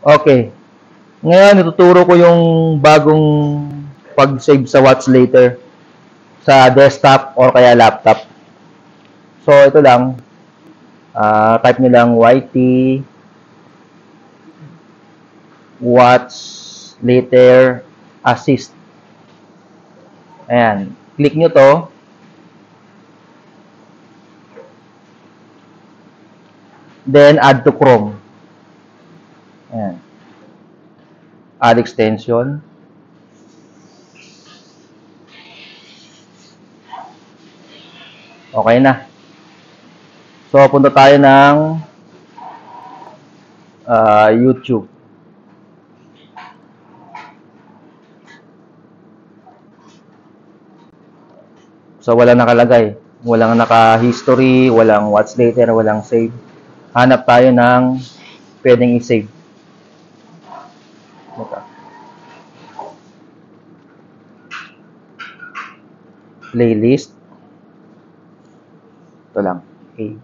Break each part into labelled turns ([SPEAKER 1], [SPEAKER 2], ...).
[SPEAKER 1] Okay. Ngayon, ituturo ko yung bagong pag-save sa Watch Later sa desktop or kaya laptop. So, ito lang. Type nyo lang YT Watch Later Assist. Ayan. Click nyo to. Then, add to Chrome. Ayan. Add extension. Okay na. So, punta tayo ng YouTube. So, walang nakalagay. Walang naka-history, walang watch later, walang save. Hanap tayo ng pwedeng i-save. Playlist. Ito lang. Okay.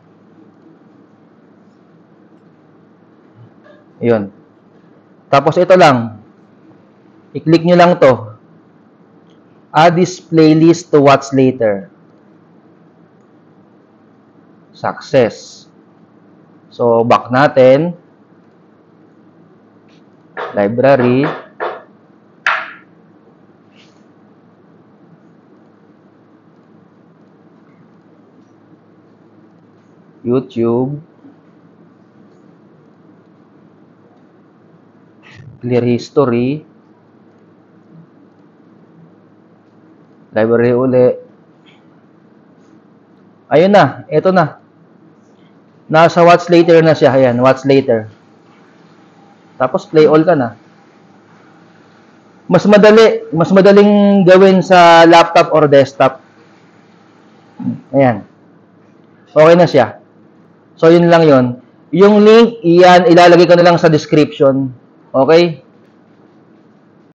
[SPEAKER 1] Yun. Tapos ito lang. I-click nyo lang to. Add this playlist to watch later. Success. So, back natin. Library. YouTube. Clear history. Library uli. Ayun na. Ito na. Nasa watch later na siya. Ayan, watch later. Tapos play all ka na. Mas madaling gawin sa laptop or desktop. Ayan. Okay na siya. So, yun lang yun. Yung link, iyan, ilalagay ko na lang sa description. Okay?